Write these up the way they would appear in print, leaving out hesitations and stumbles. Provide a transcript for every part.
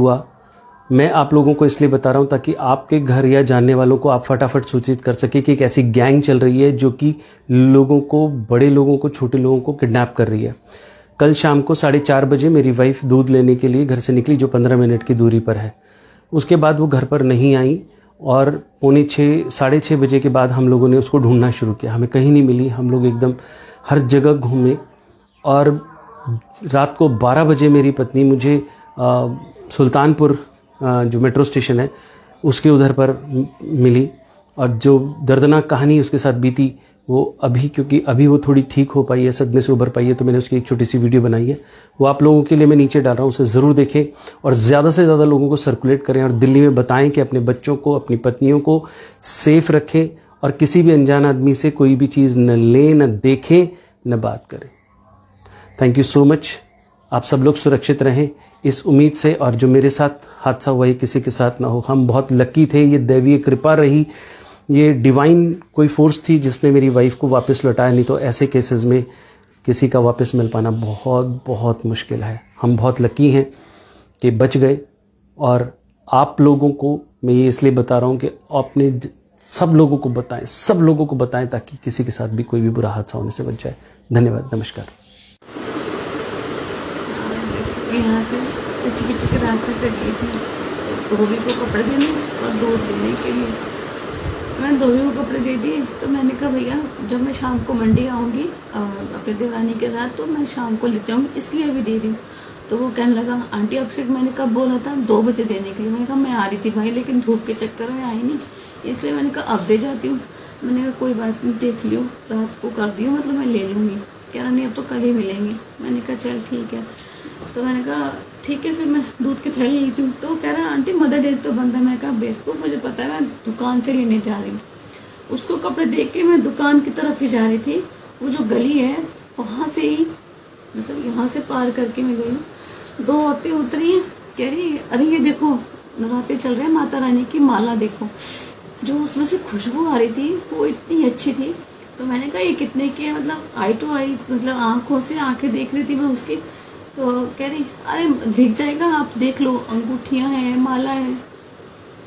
हुआ। मैं आप लोगों को इसलिए बता रहा हूँ ताकि आपके घर या जानने वालों को आप फटाफट सूचित कर सके कि एक ऐसी गैंग चल रही है जो कि लोगों को, बड़े लोगों को, छोटे लोगों को किडनैप कर रही है। कल शाम को 4:30 बजे मेरी वाइफ दूध लेने के लिए घर से निकली, जो 15 मिनट की दूरी पर है। उसके बाद वो घर पर नहीं आई और 5:45, 6:30 बजे के बाद हम लोगों ने उसको ढूंढना शुरू किया। हमें कहीं नहीं मिली। हम लोग एकदम हर जगह घूमे और रात को 12 बजे मेरी पत्नी मुझे सुल्तानपुर जो मेट्रो स्टेशन है उसके उधर पर मिली। और जो दर्दनाक कहानी उसके साथ बीती वो अभी, क्योंकि अभी वो थोड़ी ठीक हो पाई है, सदमे से उभर पाई है, तो मैंने उसकी एक छोटी सी वीडियो बनाई है। वो आप लोगों के लिए मैं नीचे डाल रहा हूँ, उसे ज़रूर देखें और ज़्यादा से ज़्यादा लोगों को सर्कुलेट करें और दिल्ली में बताएं कि अपने बच्चों को, अपनी पत्नियों को सेफ रखें और किसी भी अनजान आदमी से कोई भी चीज़ न लें, न देखें, न बात करें। Thank you so much. आप सब लोग सुरक्षित रहें इस उम्मीद से, और जो मेरे साथ हादसा हुआ है किसी के साथ ना हो। हम बहुत लकी थे, ये दैवीय कृपा रही, ये डिवाइन कोई फोर्स थी जिसने मेरी वाइफ को वापस लौटाया। नहीं तो ऐसे केसेस में किसी का वापस मिल पाना बहुत बहुत मुश्किल है। हम बहुत लकी हैं कि बच गए। और आप लोगों को मैं ये इसलिए बता रहा हूँ कि अपने सब लोगों को बताएं, सब लोगों को बताएं, ताकि किसी के साथ भी कोई भी बुरा हादसा होने से बच जाए। धन्यवाद, नमस्कार। यहाँ से पीछे के रास्ते से गई थी धोबी को कपड़े देने और दूध देने के लिए। मैंने धोबी को कपड़े दे दिए। तो मैंने कहा भैया जब मैं शाम को मंडी आऊँगी अपने देवरानी के साथ तो मैं शाम को लेते जाऊँगी, इसलिए अभी दे रही हूँ। तो वो कहने लगा आंटी आपसे मैंने कब बोला था 2 बजे देने के लिए। मैंने कहा मैं आ रही थी भाई, लेकिन धूप के चक्कर में आई नहीं, इसलिए मैंने कहा अब दे जाती हूँ। मैंने कहा कोई बात नहीं, देख लियो, रात को कर दियो, मतलब मैं ले लूँगी। कह रहा नहीं अब तो कल ही मिलेंगी। मैंने कहा चल ठीक है। तो मैंने कहा ठीक है, फिर मैं दूध की थैली लेती हूँ। तो कह रहा आंटी मदर डेयरी तो बंद है। मैं कहा बेवकूफ़, मुझे पता है, मैं दुकान से लेने जा रही हूँ। उसको कपड़े देख के मैं दुकान की तरफ ही जा रही थी। वो जो गली है वहाँ से ही, मतलब यहाँ से पार करके मैं गई हूँ। 2 औरतें उतरी हैं, कह रही अरे ये देखो नवरात्रे चल रहे हैं, माता रानी की माला देखो। जो उसमें से खुशबू आ रही थी वो इतनी अच्छी थी। तो मैंने कहा ये कितने की है, मतलब आई टू आई, मतलब आँखों से आँखें देख रही थी मैं उसकी। तो कह रही अरे दिख जाएगा, आप देख लो, अंगूठियाँ हैं, माला है।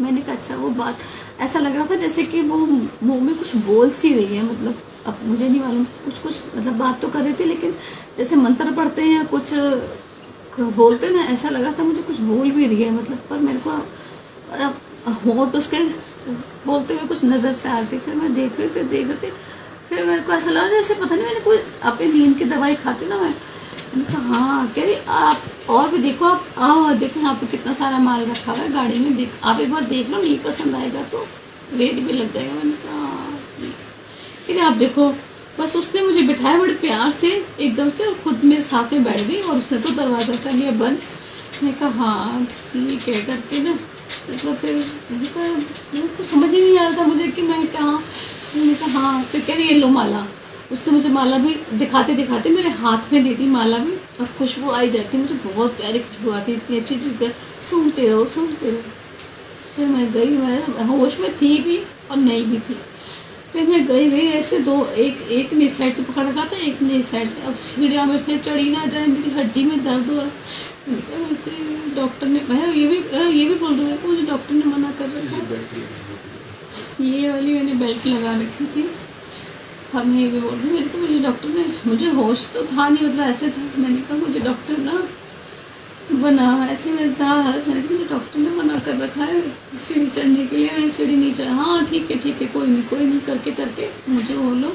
मैंने कहा अच्छा। वो बात ऐसा लग रहा था जैसे कि वो मुंह में कुछ बोल सी रही है, मतलब अब मुझे नहीं मालूम, कुछ मतलब बात तो कर रही थी, लेकिन जैसे मंत्र पढ़ते हैं या कुछ बोलते ना, ऐसा लगा था मुझे कुछ बोल भी रही है, मतलब। पर मेरे को होंठ उसके बोलते हुए कुछ नज़र से आ रही थी। फिर मैं देख रही थी, फिर मेरे को ऐसा लगा जैसे पता नहीं मैंने कोई अपनी नींद की दवाई खाती ना मैंने कहा हाँ। कह रही आप और भी देखो, आप आओ देखो यहाँ पे कितना सारा माल रखा हुआ है गाड़ी में, देख आप एक बार देख लो, नहीं पसंद आएगा तो रेट भी लग जाएगा। मैंने कहा ठीक है आप देखो। बस उसने मुझे बिठाया बड़े प्यार से एकदम से, और खुद मेरे साथ में बैठ गई, और उसने तो दरवाज़ा कर लिया बंद। मैंने कहा हाँ ठीक है करके ना, मतलब फिर मैंने कहा मेरे को समझ ही नहीं आ रहा था मुझे कि मैं क्या। मैंने कहा हाँ। फिर कह रही ये लो माला। उससे मुझे माला भी दिखाते दिखाते मेरे हाथ में दी थी माला भी, और खुशबू आई जाती, मुझे बहुत प्यारी खुशबू आती, इतनी अच्छी चीज़। सुनते रहो। फिर मैं गई, मैं होश में थी भी और नहीं भी थी। फिर मैं गई ऐसे एक ने इस साइड से पकड़ रखा था, एक ने इस साइड से। अब सीढ़ियाँ में से चढ़ी ना जाए, मेरी हड्डी में दर्द हो रहा। वैसे डॉक्टर ने भैया ये भी बोल रहा है कि मुझे डॉक्टर ने मना कर रखा। ये वाली मैंने बेल्ट लगा रखी थी। और मैं ये भी बोल रही हूँ मुझे डॉक्टर ने, मुझे होश तो था नहीं, मतलब ऐसे था। मैंने कहा मुझे डॉक्टर ना बना, ऐसे में था। मैंने कहा मुझे डॉक्टर ने मना कर रखा है सीढ़ी चढ़ने के लिए, मैं सीढ़ी नहीं चढ़। हाँ ठीक है कोई नहीं करके मुझे वो लोग,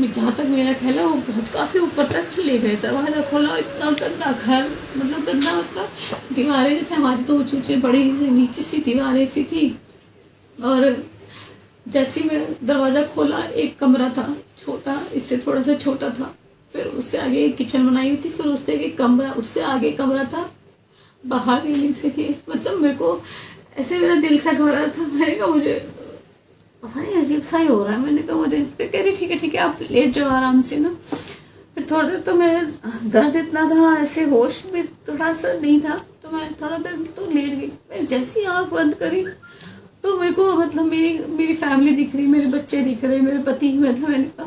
जहाँ तक मेरा ख्याल है वो बहुत काफ़ी ऊपर तक ले गए। दरवाज़ा खोला, इतना गंदा घर, मतलब गंदा, मतलब दीवारें जैसे हमारी तो ऊँचे बड़ी नीची सी दीवारें सी थी। और जैसे ही मैं दरवाज़ा खोला, एक कमरा था छोटा, इससे थोड़ा सा छोटा था। फिर उससे आगे एक किचन बनाई हुई थी, फिर उससे एक कमरा, उससे आगे कमरा था, बाहर रेलिंग से थी। मतलब मेरे को ऐसे मेरा दिल सा घबरा था। मैंने कहा मुझे पता नहीं अजीब सा ही हो रहा है। मैंने कहा मुझे, फिर कह रही ठीक है आप लेट जाओ आराम से ना। फिर थोड़ी देर तो मेरे दर्द इतना था, ऐसे होश भी थोड़ा सा नहीं था, तो मैं थोड़ा देर तो लेट गई। मैं जैसी आँख बंद करी तो मेरे को, मतलब मेरी फैमिली दिख रही, मेरे बच्चे दिख रहे, मेरे पति, मतलब मैंने कहा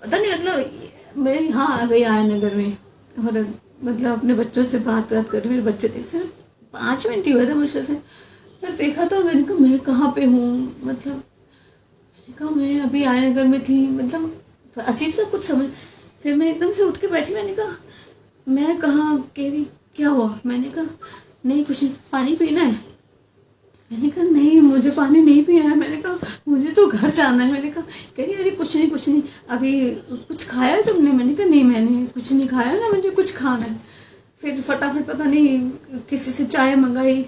पता नहीं, मतलब मैं यहाँ आ गई आया नगर में, और मतलब अपने बच्चों से बात कर, मेरे बच्चे देख रहे, 5 मिनट ही हुआ था मुश्किल से। बस देखा तो मैंने कहा मैं कहाँ पे हूँ, मतलब मैंने कहा मैं अभी आयनगर में थी, मतलब अजीब सा कुछ समझ। फिर मैं एकदम से उठ के बैठी, मैंने कहा मैं कहाँ, कह रही क्या हुआ, मैंने कहा नहीं कुछ नहीं, पानी पीना है। मैंने कहा नहीं मुझे पानी नहीं पीना है, मैंने कहा मुझे तो घर जाना है। मैंने कहा कह रही अरे कुछ नहीं अभी कुछ खाया है तुमने? मैंने कहा नहीं मैंने कुछ नहीं खाया ना, मुझे कुछ खाना है। फिर फटाफट पता नहीं किसी से चाय मंगाई,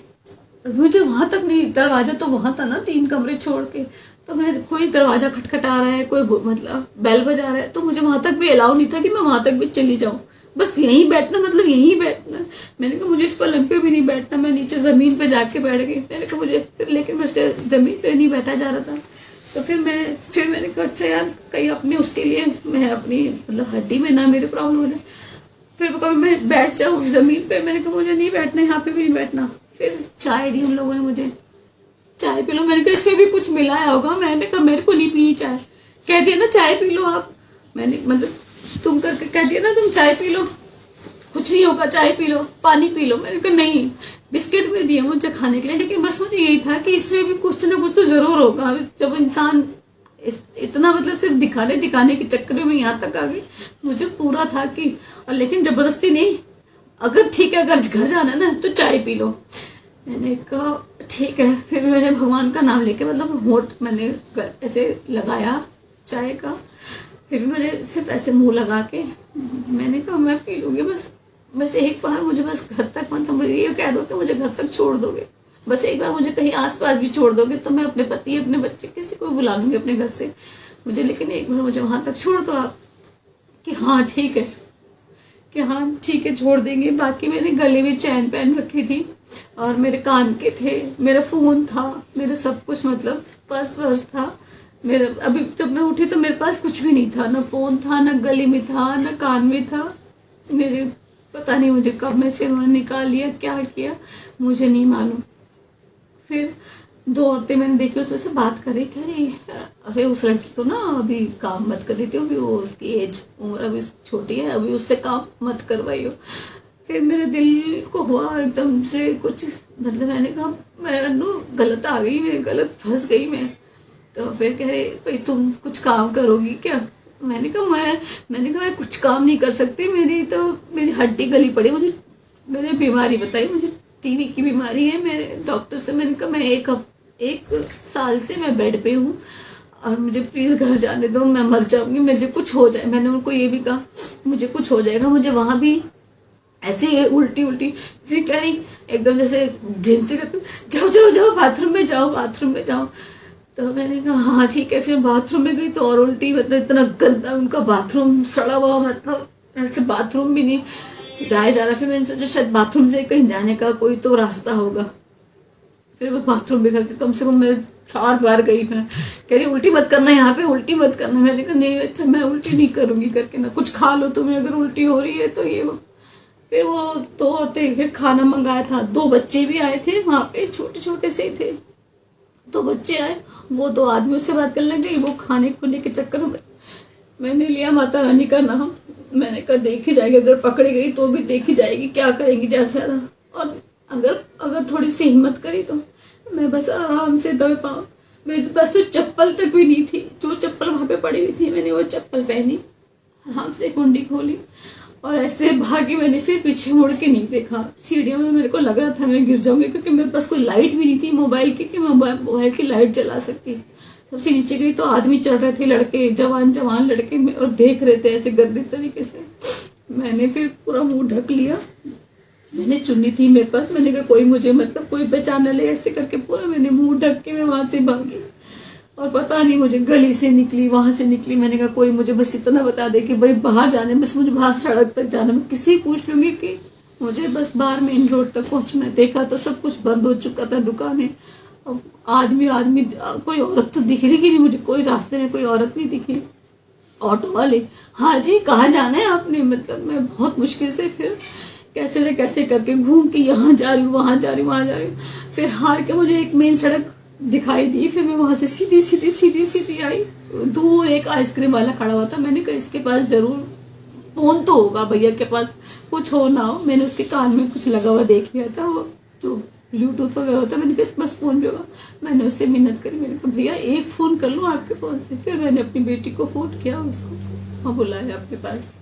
मुझे वहाँ तक नहीं, दरवाजा तो वहाँ था ना 3 कमरे छोड़ के, तो मैं कोई दरवाजा खटखटा रहा है, कोई मतलब बेल बजा रहा है, तो मुझे वहाँ तक भी अलाउ नहीं था कि मैं वहाँ तक भी चली जाऊँ। बस यहीं बैठना, मतलब यहीं बैठना। मैंने कहा मुझे इस पलंग पे भी नहीं बैठना, मैं नीचे ज़मीन पे जाके बैठ गई। मैंने कहा मुझे फिर, लेकिन मेरे से ज़मीन पे नहीं बैठा जा रहा था। तो फिर मैंने कहा अच्छा यार कहीं अपने उसके लिए मैं अपनी मतलब हड्डी में ना मेरी प्रॉब्लम हो जाए, फिर कभी मैं बैठ जाऊँ ज़मीन पे। मैंने कहा मुझे नहीं बैठना, यहाँ पे भी नहीं बैठना। फिर चाय दी उन लोगों ने मुझे, चाय पी लो। मैंने कहा इसमें भी कुछ मिलाया होगा। मैंने कहा मेरे को नहीं पी चाय, कह दिया ना चाय पी लो आप, मैंने मतलब तुम करके कह दिया ना तुम चाय पी लो, कुछ नहीं होगा, चाय पी लो, पानी पी लो। मैंने कहा नहीं, बिस्किट भी दिए मुझे खाने के लिए, लेकिन बस मुझे यही था कि इसमें भी कुछ ना कुछ तो जरूर होगा। जब इंसान इतना मतलब सिर्फ दिखाने के चक्कर में यहाँ तक आ गई, मुझे पूरा था कि, और लेकिन जबरदस्ती नहीं, अगर ठीक है अगर घर जाना है ना तो चाय पी लो। मैंने कहा ठीक है। फिर मैंने भगवान का नाम लेके मतलब होठ मैंने ऐसे लगाया चाय का, फिर मैंने सिर्फ ऐसे मुंह लगा के मैंने कहा मैं पी लूँगी, बस एक बार मुझे बस घर तक, मतलब मुझे ये कह दो कि मुझे घर तक छोड़ दोगे, बस एक बार मुझे कहीं आसपास भी छोड़ दोगे तो मैं अपने पति अपने बच्चे किसी को बुला लूँगी अपने घर से मुझे, लेकिन एक बार मुझे वहाँ तक छोड़ दो आप कि हाँ ठीक है, कि हाँ ठीक है छोड़ देंगे। बाकी मैंने गले में चैन पहन रखी थी और मेरे कान के थे, मेरा फ़ोन था, मेरा सब कुछ, मतलब पर्स वर्स था मेरा। अभी जब मैं उठी तो मेरे पास कुछ भी नहीं था, ना फ़ोन था, ना गले में था, ना कान में था मेरे। पता नहीं मुझे कब में से उन्होंने निकाल लिया, क्या किया मुझे नहीं मालूम। फिर 2 औरतें मैंने देखी, उसमें से बात कर रही, कह रही अरे उस लड़की को ना अभी काम मत कर देती हो, अभी वो उसकी एज उम्र अभी छोटी है, अभी उससे काम मत करवाइयो। फिर मेरे दिल को हुआ एकदम से कुछ, मतलब मैंने कहा मैं गलत आ गई, मैं गलत फंस गई मैं। तो फिर कह रहे भाई तुम कुछ काम करोगी क्या? मैंने कहा मैं कुछ काम नहीं कर सकती, मेरी हड्डी गली पड़ी, मुझे मेरी बीमारी बताई, मुझे टीबी की बीमारी है। मेरे डॉक्टर से मैंने कहा मैं 1 साल से मैं बेड पे हूँ और मुझे प्लीज़ घर जाने दो, मैं मर जाऊँगी, मुझे कुछ हो जाए। मैंने उनको ये भी कहा मुझे कुछ हो जाएगा, मुझे वहाँ भी ऐसे उल्टी। फिर कह रही एकदम जैसे घिनसी करते जाओ बाथरूम में जाओ। तो मैंने कहा हाँ ठीक है। फिर बाथरूम में गई तो और उल्टी, मतलब इतना गंदा उनका बाथरूम, सड़ा हुआ, मतलब ऐसे बाथरूम भी नहीं जाया जा रहा। फिर मैंने सोचा शायद बाथरूम से कहीं जाने का कोई तो रास्ता होगा। फिर मैं बाथरूम भी करके कम से कम मैं 4 बार गई। मैं कह रही उल्टी मत करना, यहाँ पे उल्टी मत करना। मैंने कहा नहीं अच्छा मैं उल्टी नहीं करूँगी करके, ना कुछ खा लो तुम्हें अगर उल्टी हो रही है तो ये वो। फिर वो 2 औरतें, फिर खाना मंगाया था, 2 बच्चे भी आए थे वहाँ पे, छोटे से ही थे। 2 बच्चे आए, वो 2 आदमियों से बात करने लग गई, वो खाने खुने के चक्कर में मैंने लिया माता रानी का नाम। मैंने कहा देखी जाएगी, अगर पकड़ी गई तो भी देखी जाएगी, क्या करेंगी ज़्यादा से ज़्यादा, और अगर थोड़ी सी हिम्मत करी तो मैं बस आराम से दबे पाऊँ। मेरे पास तो चप्पल तक भी नहीं थी, जो चप्पल वहाँ पे पड़ी हुई थी मैंने वो चप्पल पहनी, आराम से कुंडी खोली और ऐसे भागी। मैंने फिर पीछे मुड़ के नहीं देखा। सीढ़ियों में मेरे को लग रहा था मैं गिर जाऊंगी, क्योंकि मेरे पास कोई लाइट भी नहीं थी मोबाइल की कि मोबाइल की लाइट जला सकती। सबसे नीचे गई तो आदमी चढ़ रहे थे, लड़के, जवान लड़के में, और देख रहे थे ऐसे गंदे तरीके से। मैंने फिर पूरा मुंह ढक लिया, मैंने चुन्नी थी मेरे पास, मैंने कहा कोई मुझे मतलब कोई पहचान न ले, ऐसे करके पूरा मैंने मुंह ढक के मैं वहाँ से भागी। और पता नहीं मुझे गली से निकली, वहाँ से निकली। मैंने कहा कोई मुझे बस इतना बता दे कि भाई बाहर जाने, बस मुझे बाहर सड़क तक जाना, मैं किसी पूछ लूँगी कि मुझे बस बाहर मेन रोड तक पहुँचना है। देखा तो सब कुछ बंद हो चुका था, दुकानें, आदमी कोई औरत तो दिख रही नहीं मुझे, कोई रास्ते में कोई औरत नहीं दिखी। ऑटो वाले हाँ जी कहाँ जाना है आपने, मतलब मैं बहुत मुश्किल से फिर कैसे करके घूम के यहाँ जा रही हूँ, वहाँ जा रही हूँ। फिर हार के मुझे एक मेन सड़क दिखाई दी, फिर मैं वहां से सीधी आई। दूर एक आइसक्रीम वाला खड़ा हुआ था, मैंने कहा इसके पास जरूर फोन तो होगा, भैया के पास कुछ हो ना हो। मैंने उसके कान में कुछ लगा हुआ देख लिया था, वो तो ब्लूटूथ वगैरह होता है, मैंने कहा बस फ़ोन भी होगा। मैंने उससे मिन्नत करी, मैंने कहा भैया एक फ़ोन कर लूँ आपके फ़ोन से। फिर मैंने अपनी बेटी को फ़ोन किया, उसको बुलाया अपने पास।